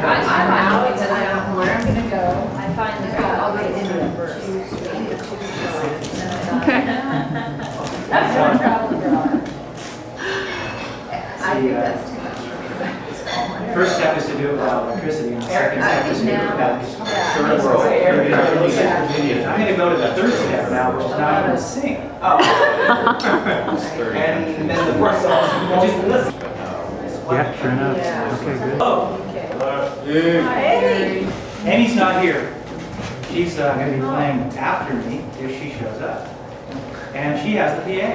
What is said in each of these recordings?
I'm out and I don't know where I'm gonna go. I find the I'll go to India first. Okay. That's one travel abroad. I think that's too much for me. First step is to do it without electricity, and the second step is to do it without Yeah. I'm going to go to the third step now, which is now I'm going to sing. Oh. And then the fourth song, just listen. Yeah, sure enough. Yeah. Okay, good. Oh. Hey! Amy's not here. She's going to be playing after me if she shows up. And she has the PA.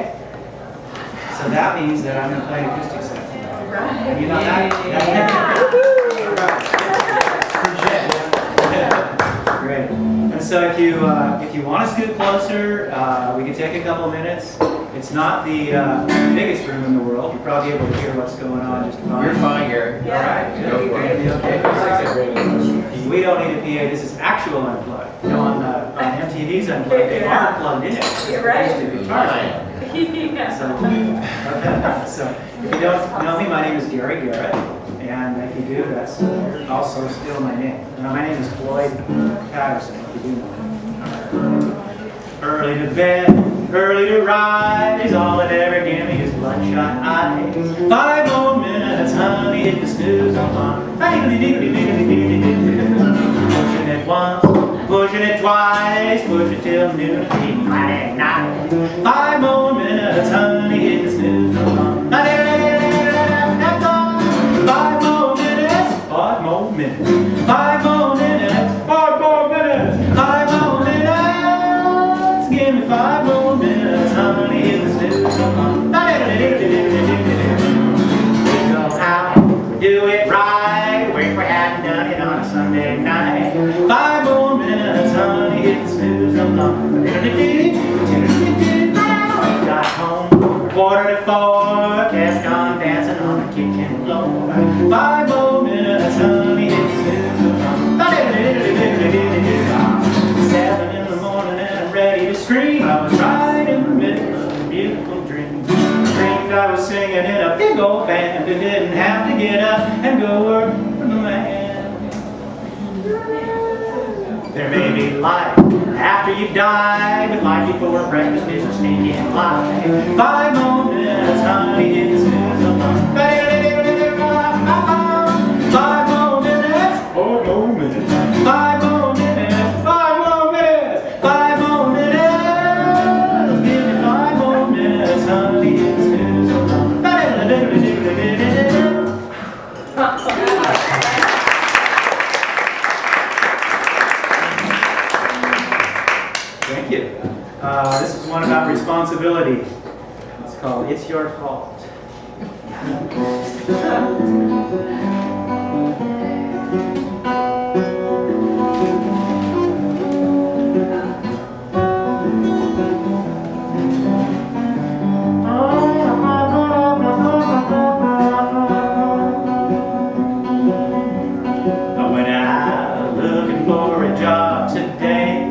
So that means that I'm going to play an acoustic set. Right. You know that? Great. And so if you want to scoot closer, we can take a couple of minutes. It's not the biggest room in the world. You're probably able to hear what's going on just fine. You're fine, Garrett. All right. Go for it. Okay. We don't need a PA. This is actual unplugged. You know, on MTV's unplugged, they are plugged in it. You're right. Used to be charged. So if you don't know me, my name is Garrett. And if you do, that's also still my name. My name is Floyd Patterson, if you do know me. Early to bed, early to rise, all it ever gave me is bloodshot eyes. 5 more minutes, honey, hit the snooze alarm. Pushing it once, pushing it twice, push it till noon, Friday night. 5 more minutes, honey, hit the snooze alarm. 5 more minutes, 5 more minutes, 5 more minutes, 5 more minutes, 5 more minutes. Give me 5 more minutes, honey, hit the snooze alarm. We go out, do it right, wish we hadn't done it on a Sunday night. 5 more minutes, honey, hit the snooze alarm. Got home, 3:45, kept on dancing on the kitchen floor. 5 more minutes, honey, hit the snooze alarm. 7 in the morning and I'm ready to scream. I was right in the middle of a beautiful dream. Dreamed I was singing in a big old band and didn't have to get up and go work for the man. There may be life after you die, but life before breakfast is a sneaking lie. 5 more minutes, honey, hit the snooze alarm. 5 more minutes, 4 more minutes, 5 more minutes, 5 more minutes, 5 more minutes. Give me 5 more minutes, honey, hit the snooze alarm. Thank you. This is one about responsibility. It's called It's Your Fault. I went out looking for a job today.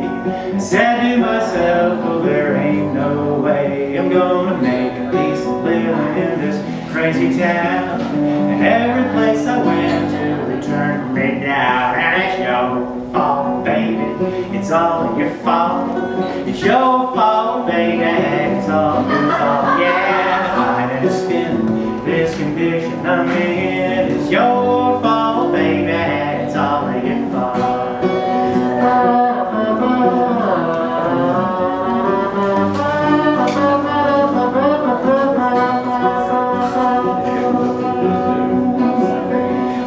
Said to myself, well, there ain't no way I'm gonna make a decent living in this crazy town. And every place I went to, they turned me down. And it's your fault, baby, it's all your fault. It's your fault, baby, it's all your fault. Yeah, I'm in a spin, this condition I'm in. It's your fault, baby, it's all your fault.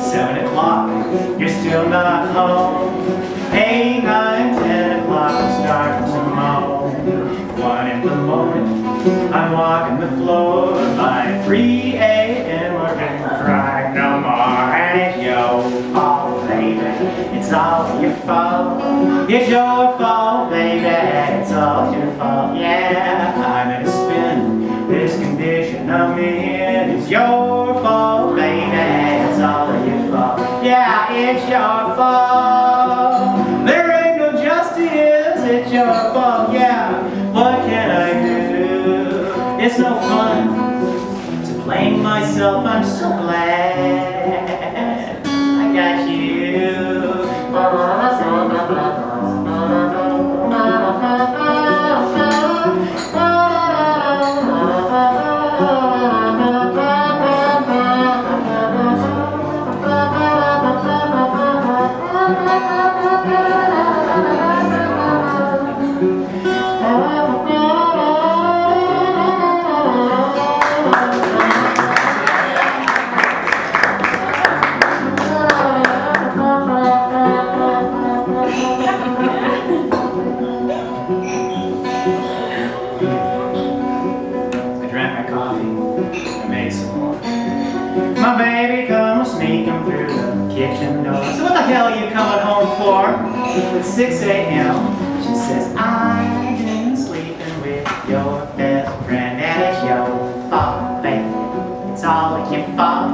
7 o'clock, you're still not home. 8, 9, 10 o'clock, I'm starting to moan. 1 in the morning, I'm walking the floor. By 3 a.m. we're gonna cry no more. And it's your fault, baby, it's all your fault. It's your fault, baby, it's all your fault. Yeah, I'm in a spin, this condition I'm in. It's your fault, baby, it's all your fault. Yeah, it's your fault. There ain't no justice, it's your fault. Yeah, what can I do? It's no fun to blame myself. I'm so glad I got you. I drank my coffee and made some more. My baby comes sneaking through the kitchen door. So what the hell are you coming home for? It's 6 a.m. She says, I've been sleeping with your best friend, and it's your fault, baby. It's all your fault.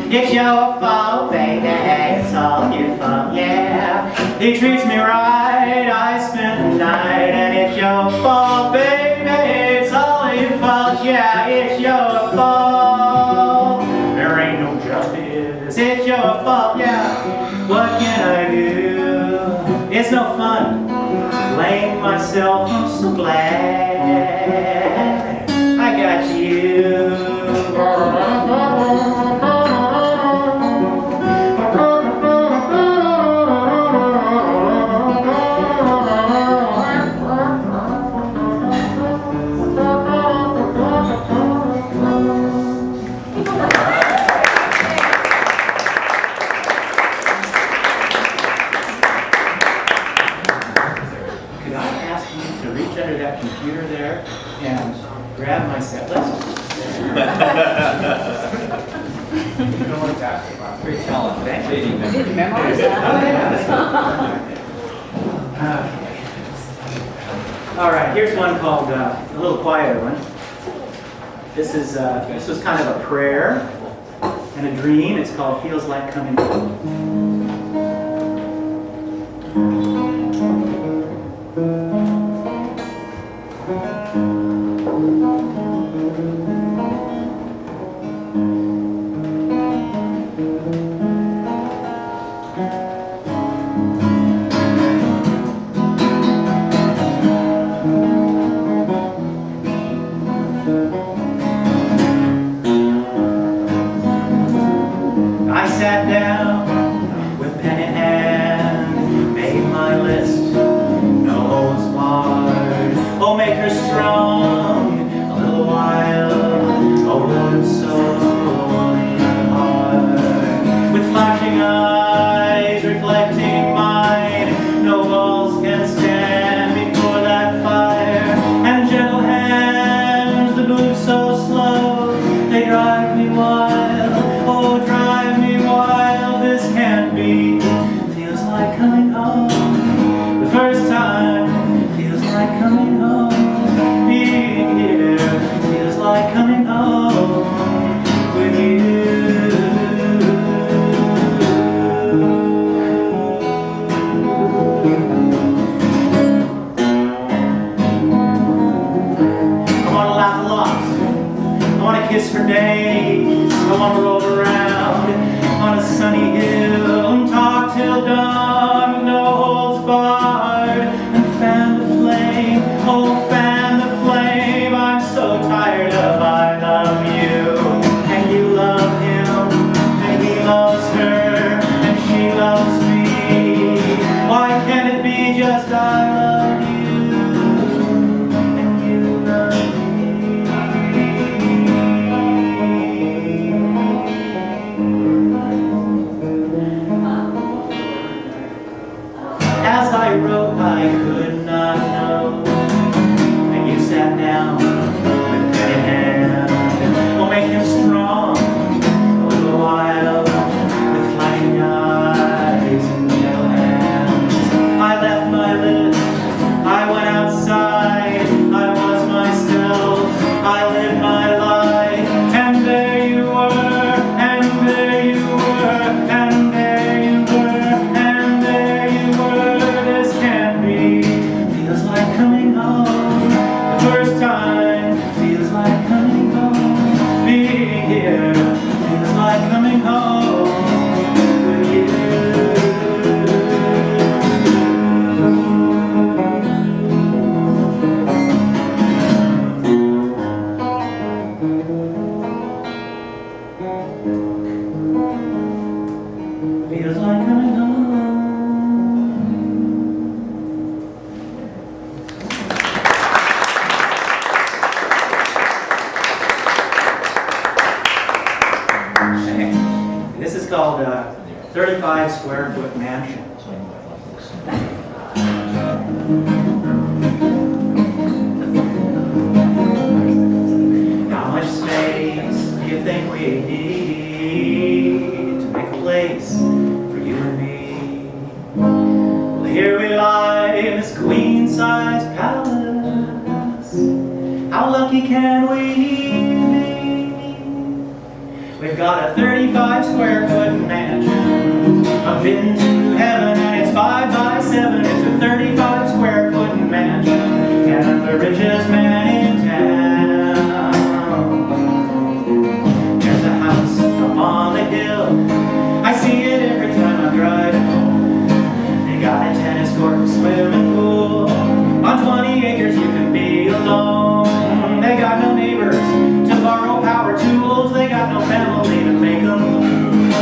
It's your fault, baby. It's all your fault, yeah. He treats me right. I spend the night, and it's your fault, baby. It's all your fault, yeah. It's your fault. There ain't no justice. It's your fault, yeah. What can I do? It's no fun. Blame myself. I'm so glad I got you. Computer there and grab my set list. You don't like that. Great talent. Thank you. You didn't memorize that. Okay. All right, here's one called a little quieter one. This was kind of a prayer and a dream. It's called Feels Like Coming Home. I sat down with pen in hand, made my list, no holds barred. Oh, make her strong a little while, oh, Lord, so hard. With flashing eyes reflecting mine, no walls can stand before that fire. And gentle hands that move so slow, they drive me wild, oh, drive me wild. This can't be. Feels like coming home. The first time feels like coming home. Being here feels like coming home with you. I want to laugh a lot. I want to kiss for days. I want to roll around on a sunny hill and talk till dawn with no holds barred. And fan the flame, oh, fan the flame. I'm so tired of I love you, and you love him, and he loves her, and she loves me. Why can't it be just I love you, and you love me? As I wrote, I could not know, and you sat down with pen in hand. Oh, make him strong a little while, with flashing eyes and gentle hands. I left my list feels like coming home. This is called a 35 square foot mansion. How much space do you think we need to make a place for you and me? Well, here we lie in this queen-size palace. How lucky can we be? We've got a 35 square foot mansion up into heaven, and it's 5 by 7. It's a 35 square foot mansion, and I'm the richest man in town. There's a house up on the hill, I see it every time I drive home. They got a tennis court and swimming pool. On 20 acres you can be alone. They got no neighbors to borrow power tools. They got no family to make them move.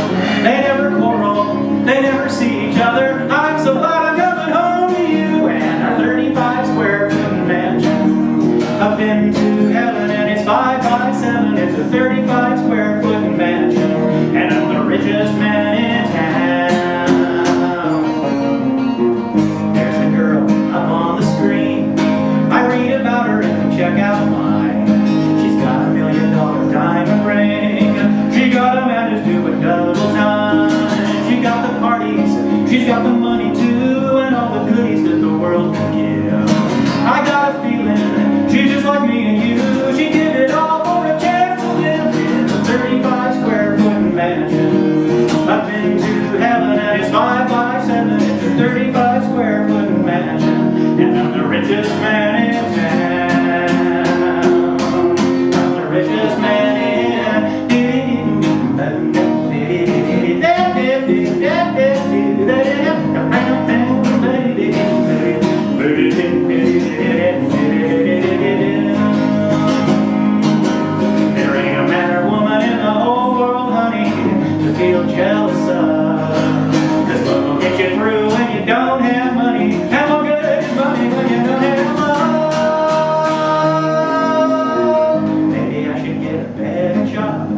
They never quarrel, they never see each other. I'm so glad I'm coming home to you. And our 35 square foot mansion up into heaven, and it's 5 by 7. It's a 35 square foot mansion, and I'm the richest man in town. There's a girl up on the screen, I read about her in the checkout line. She's got $1 million diamond ring. She got a man who's doing double time. She got the parties, she's got the money too, and all the goodies that the world can give. I got a feeling she's just like me and you. She'd give it all for a chance to live in a 35 square foot mansion up into heaven, and it's 5 by 7. It's a 35 square foot mansion, and I'm the richest man in town. I'm the richest man in There ain't a man or woman in the whole world, honey, to feel jealous of. 'Cause love will get you through when you don't have money, and what good is money when you don't have love? Maybe I should get a better job.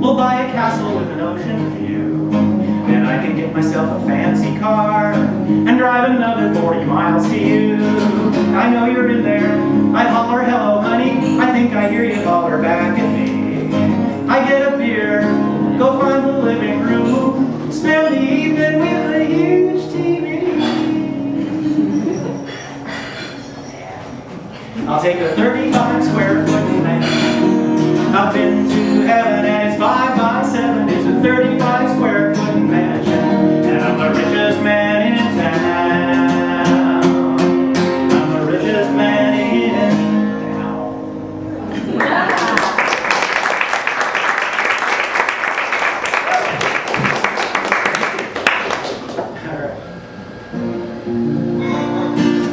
We'll buy a castle with an ocean view. Then I can get myself a fancy car and drive another 40 miles to you. I know you're in there. I holler, hello, honey. I think I hear you holler back at me. I get a beer, go find the living room, spend the evening with a huge TV. I'll take a 35 square foot mansion up into heaven, and it's 5 by 7. It's a 35 square foot mansion, and I'm the richest man in town. I'm the richest man in town.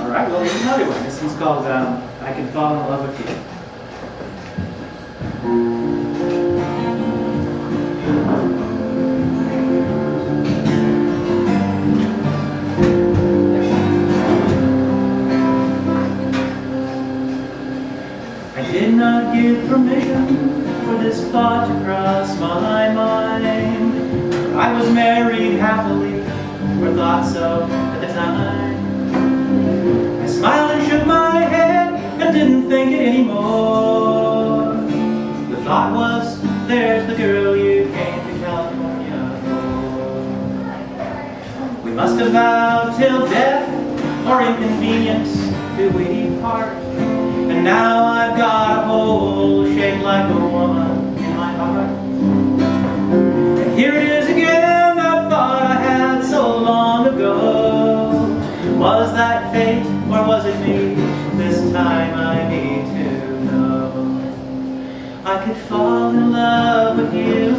All right, well, here's another one. This one's called I Can Fall in Love with You. I did not give permission for this thought to cross my mind. I was married happily, or thought so at the time. I smiled and shook my head and didn't think it anymore. The thought was, there's the girl you came to California for. We must have vowed till death or inconvenience do we part. And now I've got a hole shaped like a woman in my heart. And here it is again, that thought I had so long ago. Was that fate or was it me? This time I need to know. I could fall in love with you,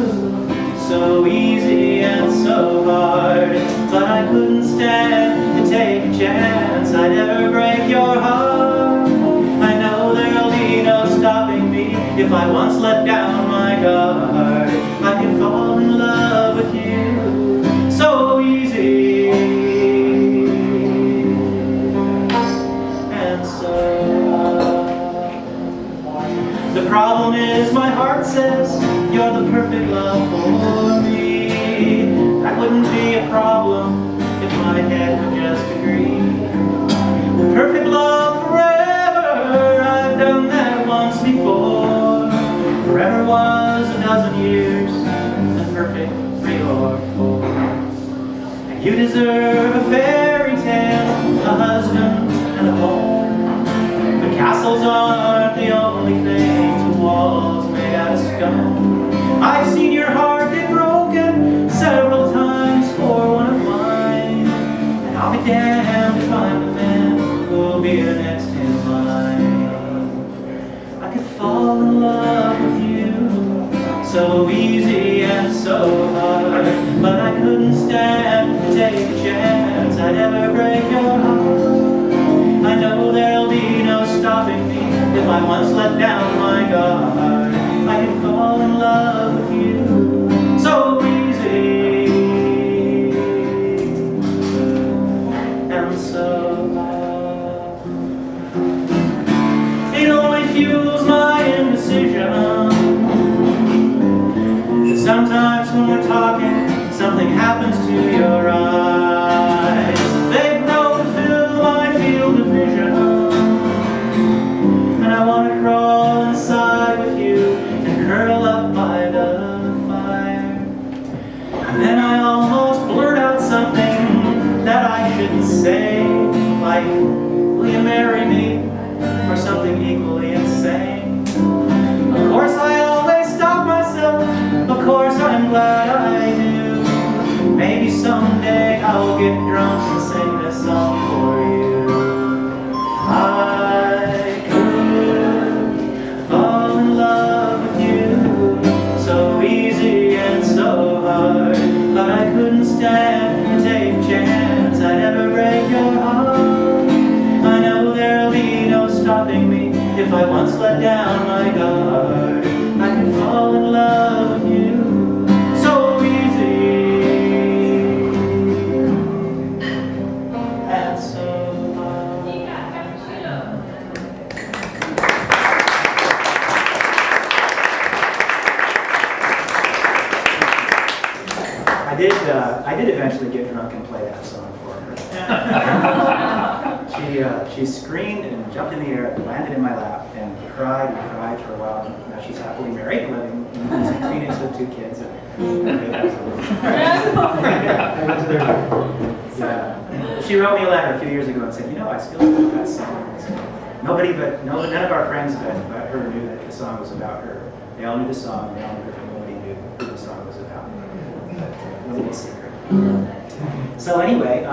so easy and so hard, but I couldn't stand to take a chance. I'd never break your heart. I know there'll be no stopping me if I once let down my guard. I can fall in love with you, so agree. Perfect love forever, I've done that once before. Forever was a dozen years, and perfect 3 or 4. And you deserve a fairy tale, a husband and a home. But castles aren't the only things with walls made out of stone. I've seen your heart get broken several times for one of mine, and I'll be damned if I'm the man who'll be the next in line. I could fall in love with you so easy and so hard, but I couldn't stand to take a chance I'd ever break your heart. I know there'll be no stopping me if I once let down my guard. I can fall in love with you so easy and so hard. It only fuels my indecision. Sometimes when we're talking, something happens to your eyes. They grow to fill my field of vision, and I want to crawl inside with you and curl up by the fire. And then I almost blurt out something that I shouldn't say, like, will you marry me? Or something equally insane. Of course I always stop myself, of course I'm glad I do. Maybe someday I'll get drunk and sing this song for you. I could fall in love with you so easy and so hard, but I couldn't stand to take a chance I'd ever break your heart. I know there'll be no stopping me if I once let down my guard. I can fall in love with you so easy and so hard. I did eventually get drunk and play that song for her. She screamed and jumped in the air, landed in my lap, and cried for a while. Now she's happily married, living in Phoenix with 2 kids. Yeah. She wrote me a letter a few years ago and said, I still love that song. None of our friends but her knew that the song was about her. They all knew the song, they all knew her, nobody knew who the song was about. But it was a little secret. So anyway,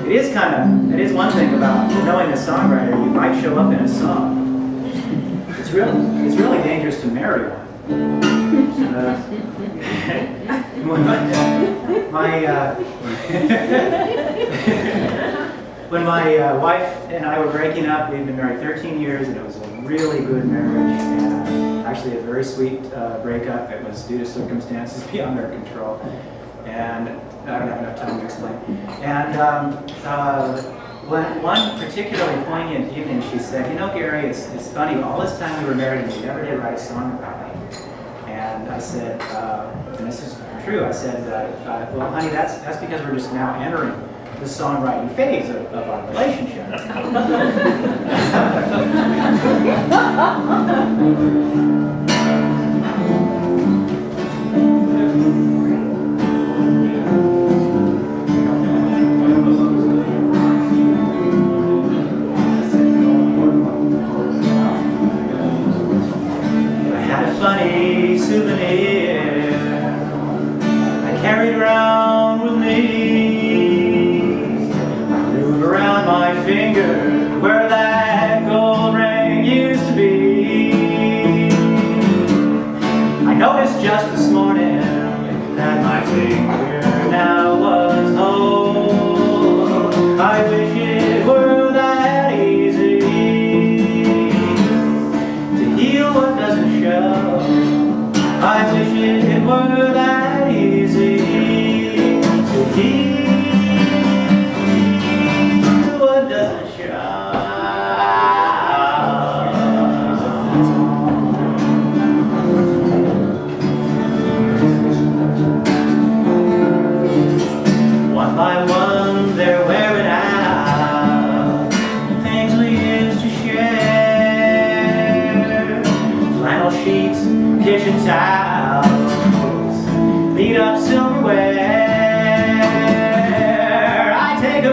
it is one thing about knowing a songwriter. You might show up in a song. It's really dangerous to marry one. When my wife and I were breaking up, we'd been married 13 years, and it was a really good marriage, and actually a very sweet breakup. It was due to circumstances beyond our control, and I don't have enough time to explain. And one particularly poignant evening, she said, Gary, it's funny, all this time we were married and you never did write a song about me. And I said, and this is true, I said, well, honey, that's because we're just now entering the songwriting phase of our relationship. Funny souvenir I carried around with me. I move around my finger where that gold ring used to be.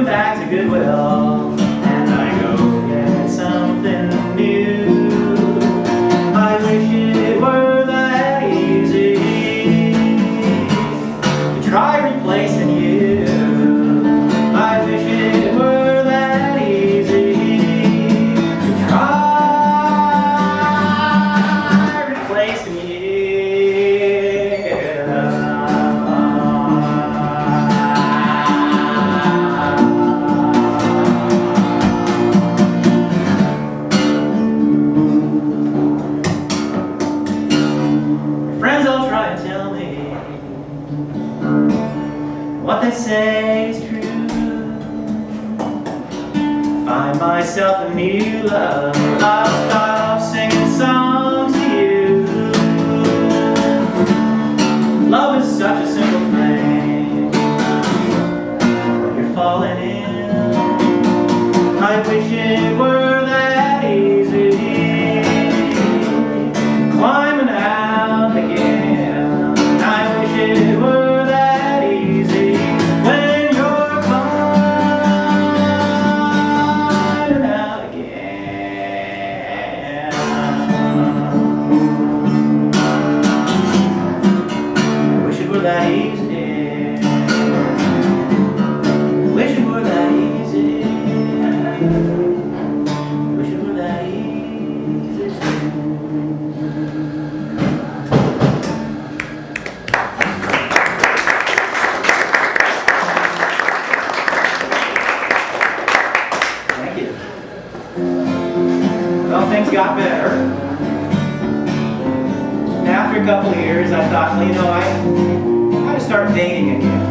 back to Goodwill, and I go get something new. I wish it were that easy to try replacing you. I wish it were that easy to try replacing you. Friends all try to tell me what they say is true. Find myself a new love, I'll stop singing songs to you. Love is such a simple thing, when you're falling in. I wish it were that easy, climbing out again. I wish it were that easy when you're climbing out again. I wish it were that easy. I wish it were that easy. I wish it were that easy. Thank you. Well, things got better. After a couple of years, I thought, well, you know, I gotta start dating again.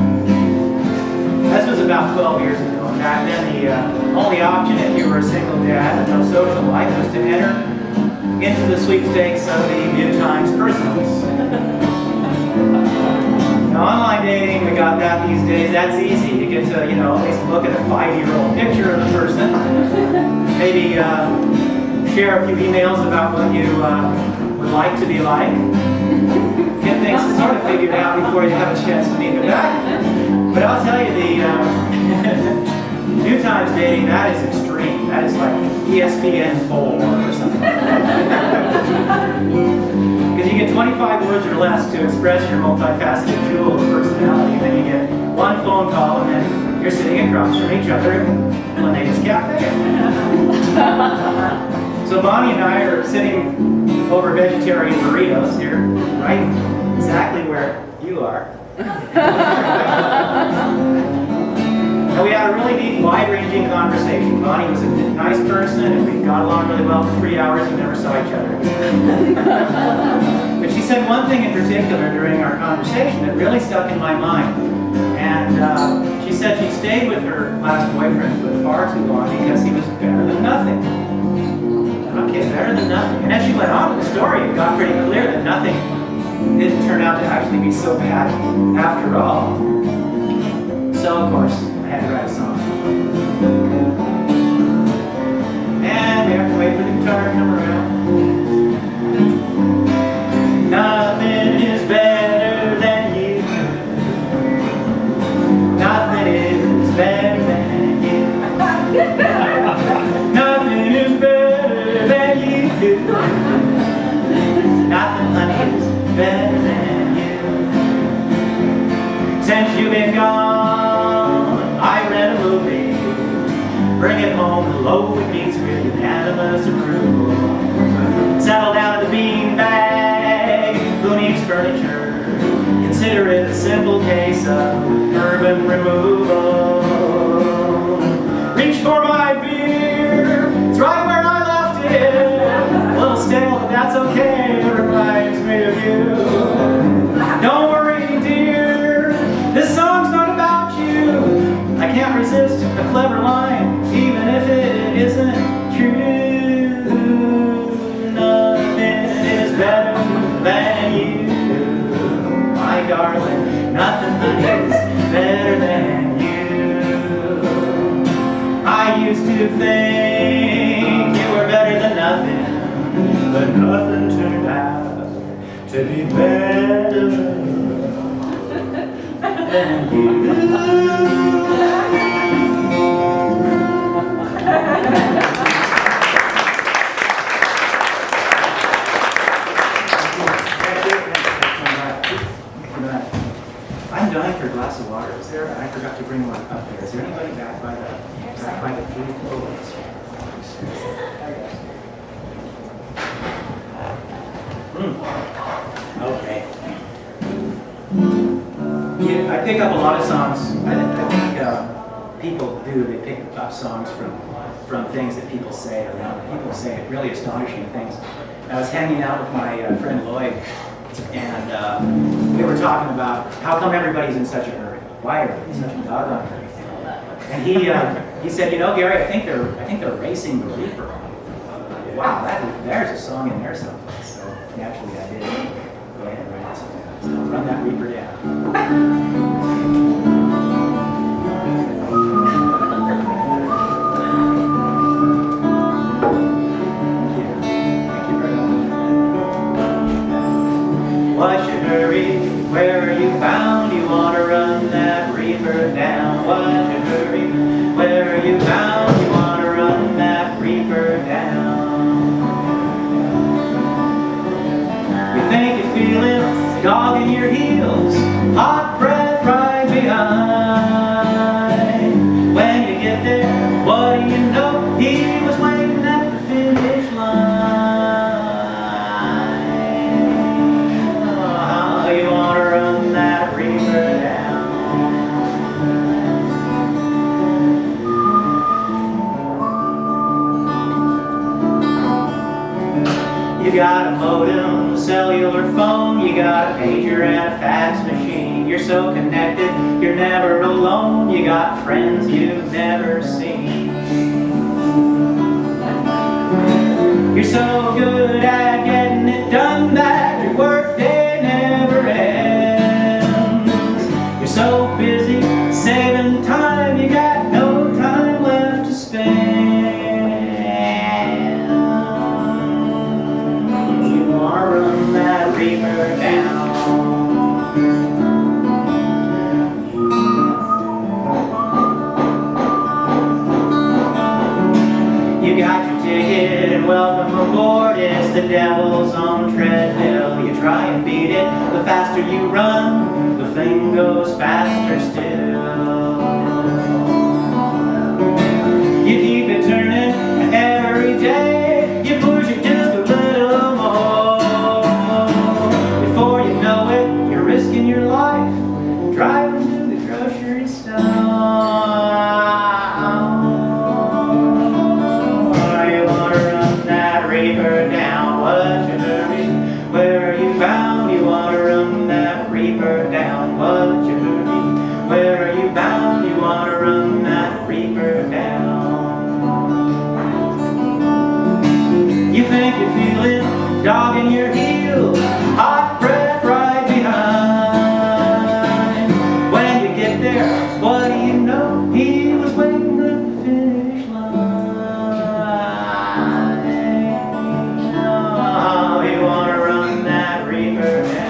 This was about 12 years ago, and back then the only option if you were a single dad and no social life was to enter into the sweepstakes of the New Times personals. Now, online dating, we got that these days. That's easy. You get to, you know, at least look at a 5-year-old picture of the person. Maybe share a few emails about what you would like to be like. Get things sort of figured out before you have a chance to meet them back. But I'll tell you, the New Times dating, that is extreme. That is like ESPN 4 or something. Because you get 25 words or less to express your multifaceted jewel of personality, and then you get one phone call, and then you're sitting across from each other in Linnaea's cafe. So Bonnie and I are sitting over vegetarian burritos here, right exactly where you are. And we had a really neat, wide-ranging conversation. Bonnie was a nice person, and we got along really well for 3 hours and never saw each other. But she said one thing in particular during our conversation that really stuck in my mind. And she said she stayed with her last boyfriend for far too long because he was better than nothing. Okay, better than nothing. And as she went on with the story, it got pretty clear that nothing didn't turn out to actually be so bad after all. So, of course, I had to write a song. And we have to wait for the guitar to come around. Nothing is better than you. Nothing is better than you. Nothing is better than you. Nothing, honey, is better than you. Since you've been gone, I read a movie. Bring it home, the low it meets with unanimous approval. Settle down at the beanbag, who needs furniture? Consider it a simple case of urban removal. Reach for my beer, it's right where I left it. A little stale, but that's okay, it reminds me of you. Don't worry, dear, this song's not about you. I can't resist a clever line, even if it isn't true. Nothing is better than you, my darling. Nothing is better than you. I used to think you were better than nothing, but nothing turned out to be better than you. quite a few poets. Okay. Yeah, I pick up a lot of songs. I think people do. They pick up songs from things that people say around. People say really astonishing things. I was hanging out with my friend Lloyd, and we were talking about how come everybody's in such a hurry. Why are they in such a doggone hurry? And he said, you know, Gary, I think they're racing the Reaper. Wow, there's a song in there someplace. So naturally, I did. Go ahead and write it. So run that Reaper down. What's your hurry? Where are you bound? You want to run that Reaper down. What's your hurry? Where are you bound? You want to run that Reaper down. You think you feel him dogging your heels, hot breath right behind. When you get there, what do you know? He was waiting at the finish line. You got a modem, a cellular phone, you got a pager and a fax machine. You're so connected, you're never alone. You got friends you've never seen. You're so good at getting it done that your workday never ends. You're so busy saving time, you got no time left to spend. Run that Reaper down. You got your ticket and welcome aboard. It's the devil's own treadmill. You try and beat it, the faster you run, the thing goes faster still. You keep it turning every day. You push it just a little more. Before you know it, you're risking your life, driving to the grocery store. You want to run that Reaper down. What's your hurry? Where are you bound? You want to run that Reaper down. What's your hurry? Where are you bound? You want to run that Reaper down. You think you feel it dogging your heels, hot breath right behind. When you get there, what do you know? He was waiting at the finish line. Oh, you want to run that Reaper down.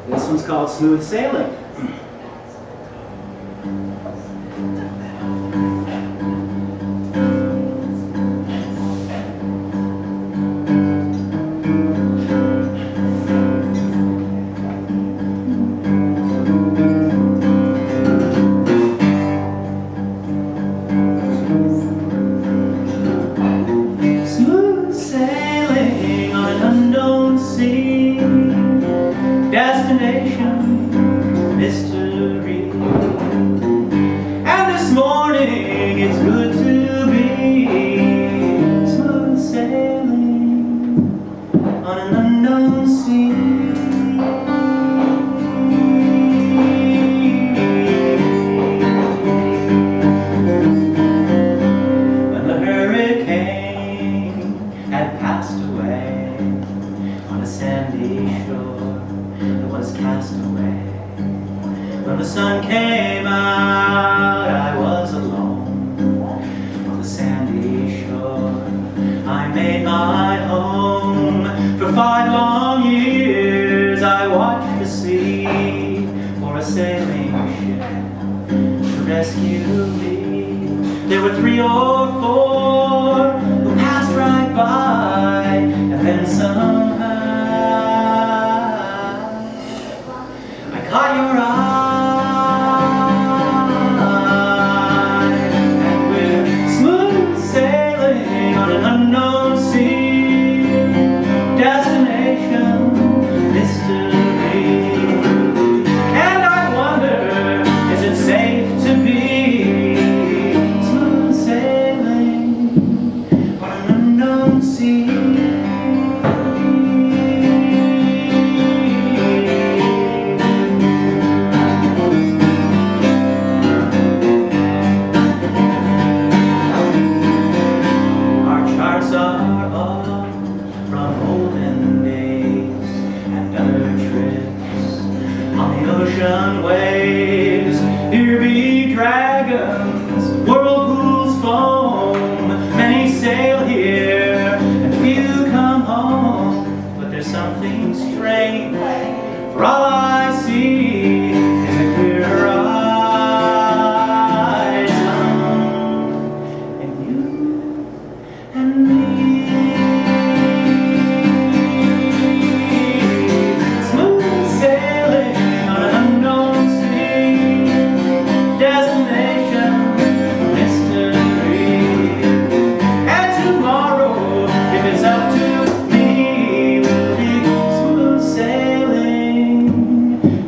This one's called Smooth Sailing. Smooth sailing on an unknown sea. Destination, mystery. And this morning it's good to be smooth sailing on an unknown sea. When the hurricane had passed away on a sandy shore, was cast away. When the sun came out, I was alone on the sandy shore. I made my home. For 5 long years I watched the sea for a sailing ship to rescue me. There were 3 or 4 who passed right by, and then somehow I caught your eye, and we're smooth sailing on an unknown sea. Destination mystery. And I wonder, is it safe to be smooth sailing on an unknown sea? Our charts are all from olden days and other trips on the ocean waves. Here be dragons, whirlpools foam. Many sail here and few come home. But there's something strange, for all I see is a clear horizon, and you and me. Smooth sailing on an unknown sea. Destination mystery. And tomorrow, if it's up to me, we'll be smooth sailing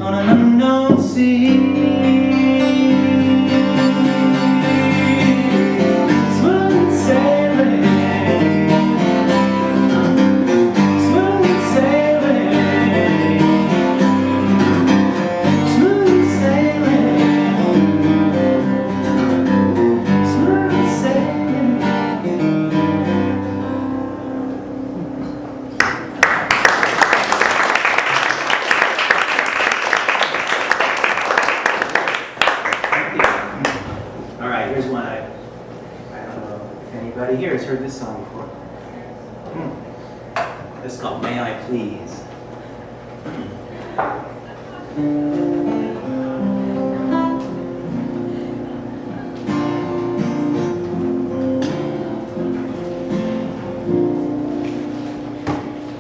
on an unknown sea. Smooth sailing. Smooth sailing. Smooth sailing. Smooth sailing. All right, here's one I don't know if anybody here has heard this song before. This is called May I Please.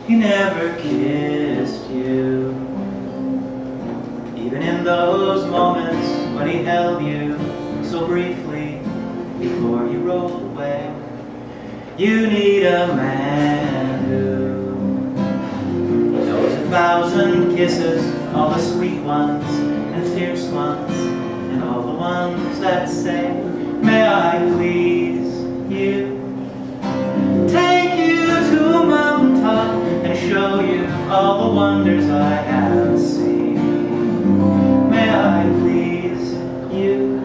He never kissed you, even in those moments when he held you so briefly before he rolled away. You need a man who knows 1,000 kisses, all the sweet ones and fierce ones, and all the ones that say, may I please you. Take you to a mountaintop and show you all the wonders I have seen. May I please you.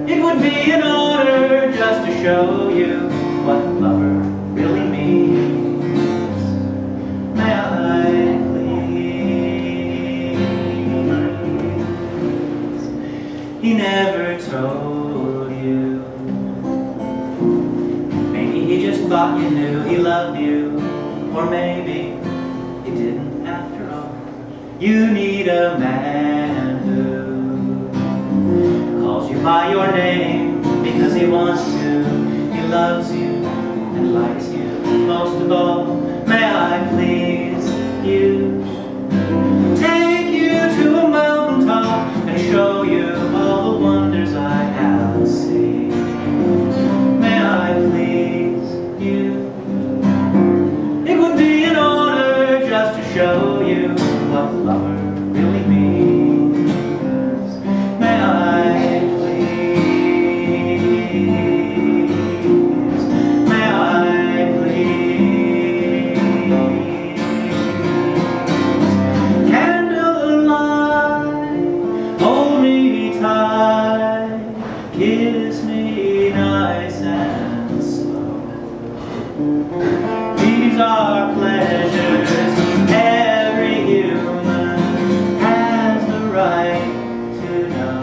It would be an honor just to show you what lover really means. May I please. He never told you. Maybe he just thought you knew he loved you, or maybe he didn't after all. You need a man who calls you by your name because he wants to. He loves you and likes you most of all. May I please you. Take you to a mountaintop and show you all the wonders I have seen. May I please you. It would be an honor just to show you what lover really means. May I please. May I please. Candlelight, hold me tight, kiss me nice and slow. These are pleasures every human has the right to know.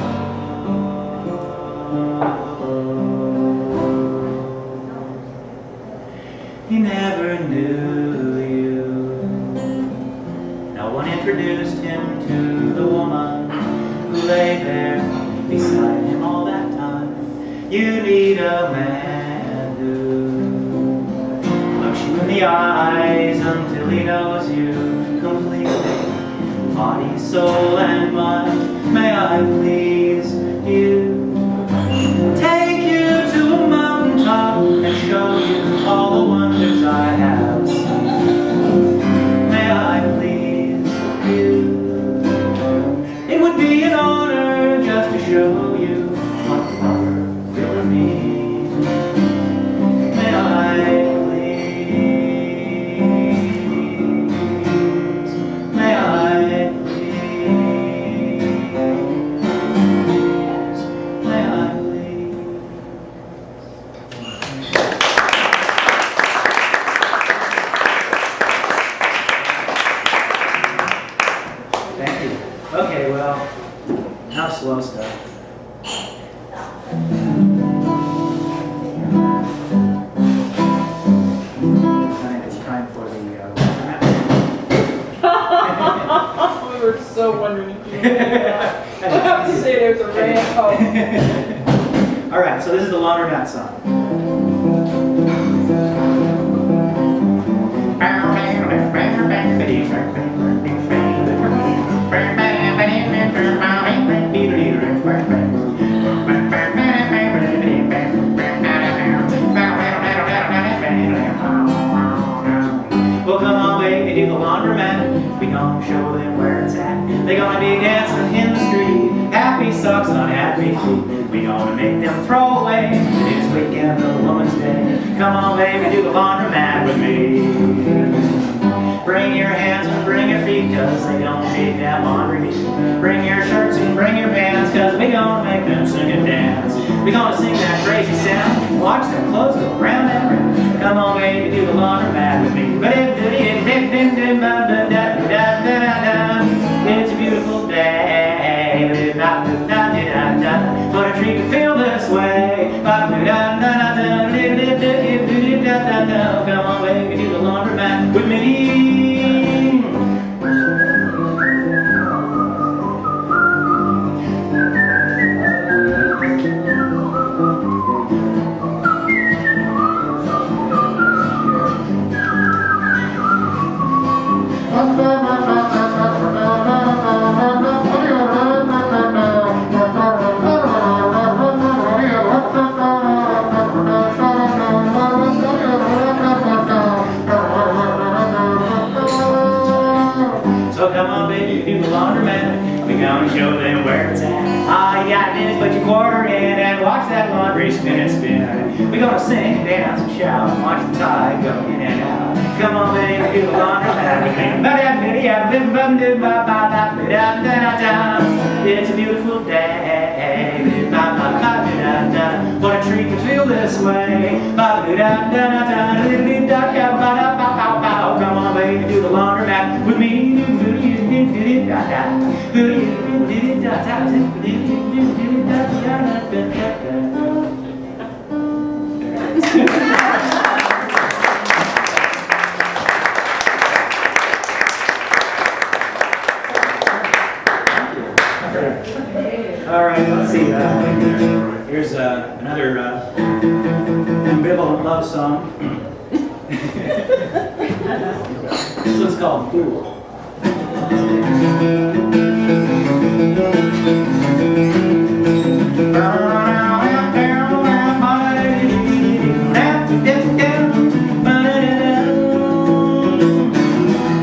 He never knew you. No one introduced him to the woman who lay there beside You need a man who looks you in the eyes until he knows you completely, body, soul, and mind. May I please you? Take you to a mountaintop and show you all the wonders I have seen. May I please you? It would be an honor just to show you what love really means. May I please? May I please? May I please? Thank you. Okay, well, now slow stuff. I think it's time for the We were so wondering if you knew that. I have to say there's a rant called All right, so this is the Laundromat song. Well, come on, baby, do the Laundromat. We gonna show them where it's at. They gonna be dancing in the street, happy socks on happy feet. We gonna make them throw away this weekend, the Woman's Day. Come on, baby, do the Laundromat with me. Bring your hands and bring your feet, cause they gonna make that laundry. Bring your shirts and bring your pants, cause we gonna make them sing and dance. We gonna sing that crazy sound, watch their clothes go round and round. Come on, baby, do the Laundromat with me. It's a beautiful day, what a treat to feel this way. Come on, baby, do the Laundromat with me. So come on, baby, do the Laundromat. We gonna show them where it's at. All you got is put your quarter in and watch that laundry spin and spin. We gonna sing, dance, and shout, and watch the tide go in and out. Come on, baby, do the Laundromat with me. It's a beautiful day. What a treat to feel this way. Come on, baby, do the Laundromat with me. All right, let's see. Here's another ambivalent love song. This one's called Fool.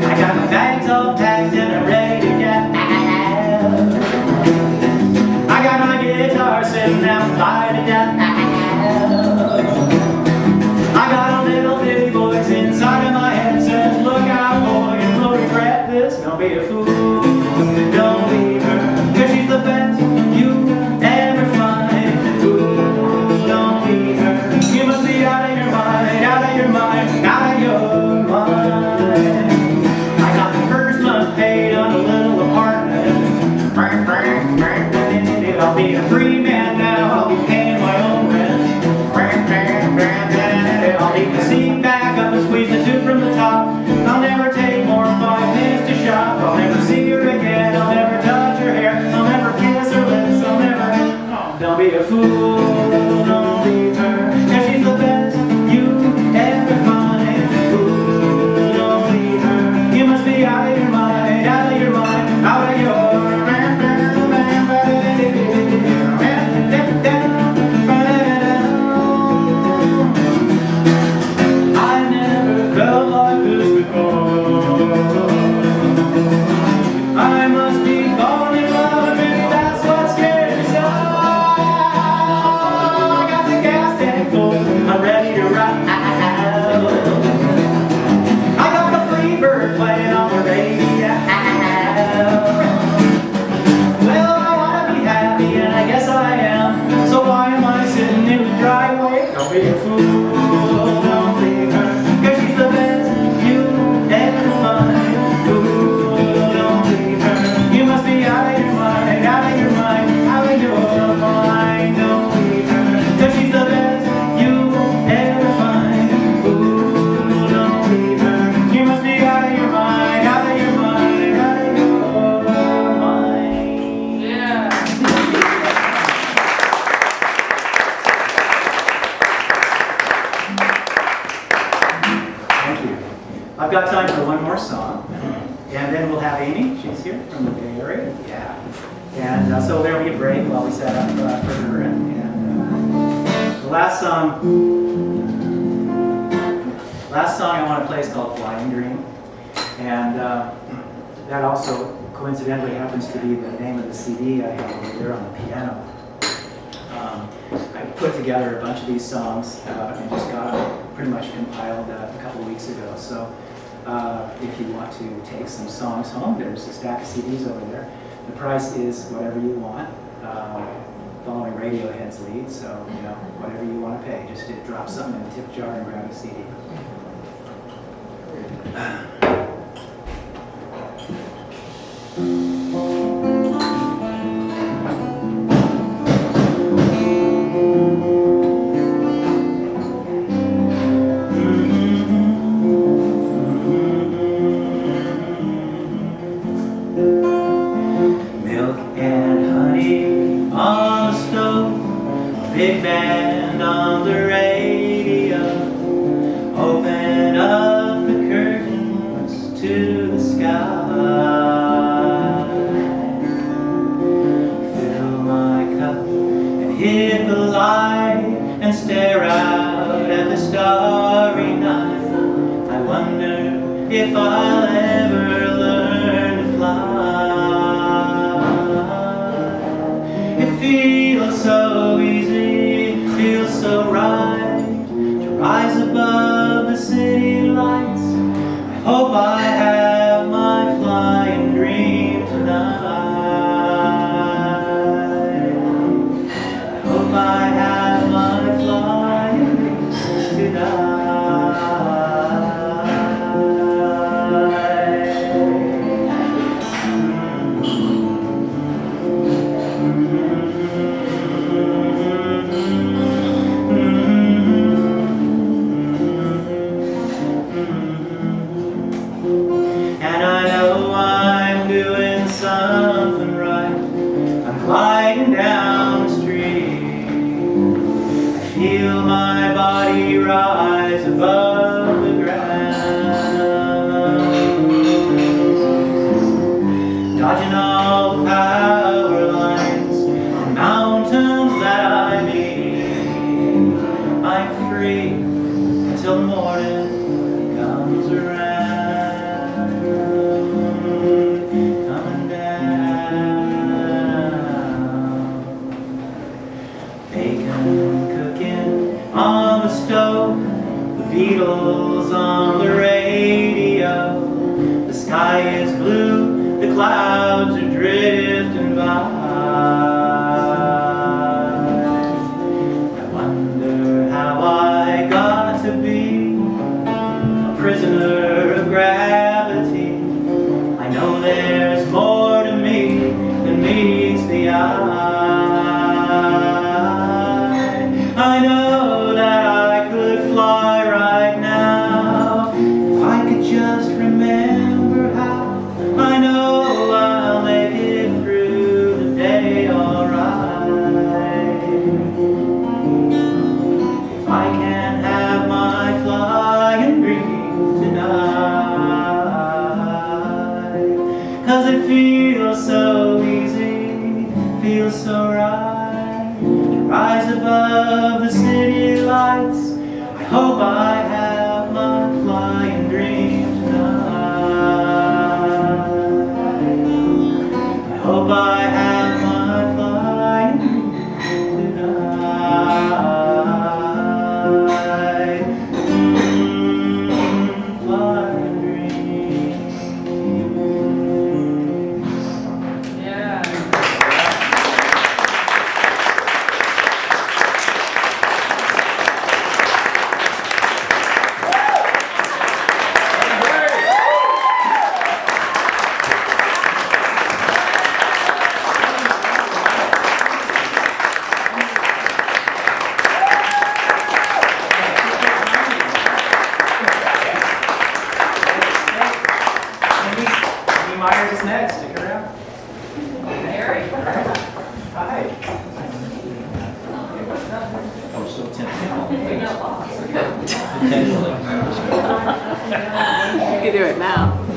I got my bags all packed and I'm ready to go. I got my guitar sitting outside of that. I got a little bitty voice inside of my head says, look out, boy, and you'll regret this. Don't be a fool, don't leave her, cause she's the best you ever find. Fool, don't leave her, you must be out of your mind, out of your mind, out of your mind. I got the first month paid on a little apartment. I'll be a free man now, I'll be paying my own rent. I'll leave the seat back up and squeeze the tube from the top. I'll never take more than 5 minutes to shop. I'll never see her again, I'll never touch her hair. I'll never kiss her lips, I'll never... Don't be a fool, don't I've got time for one more song, and then we'll have Amy. She's here from the Bay Area. Yeah. And so there'll be a break while we set up for her. And the last song I want to play is called Flying Dream. And that also coincidentally happens to be the name of the CD I have over there on the piano. I put together a bunch of these songs and just got them pretty much compiled a couple weeks ago. So if you want to take some songs home, there's a stack of CDs over there. The price is whatever you want, following Radiohead's lead. So, you know, whatever you want to pay. Just drop something in the tip jar and grab a CD. Milk and honey on the stove, big band on the radio. Open up the curtains to the sky. Fill my cup and hit the light and stare out at the starry night. I wonder if I'll ever learn to fly. It feels so easy, feels so right to rise above the city lights. I hope I have my flying dream tonight. I hope I have my flying dream tonight. And I know I'm doing something right. I'm gliding down the street. I feel my body rise above the ground, dodging all the power lines and mountains that I meet. I'm free until morning comes around. Coming down, bacon cooking on the stove, the Beatles on the radio. The sky is blue, the clouds are drifting by. I wonder how I got to be a prisoner of gravity. I know there's more to me than meets the eye. I know that I could fly right now if I could just remember how. I know I'll make it through the day alright. If I can have my flying dream tonight. 'Cause it feels so easy, feels so right to rise above the city lights. I hope I have my flying dream tonight. I hope I have my flying dream tonight. Flying dream. Yeah. Amy Myers is next. Stick around. Mary. Hi. Oh, so tempting. We got lost. Potentially. You do it now.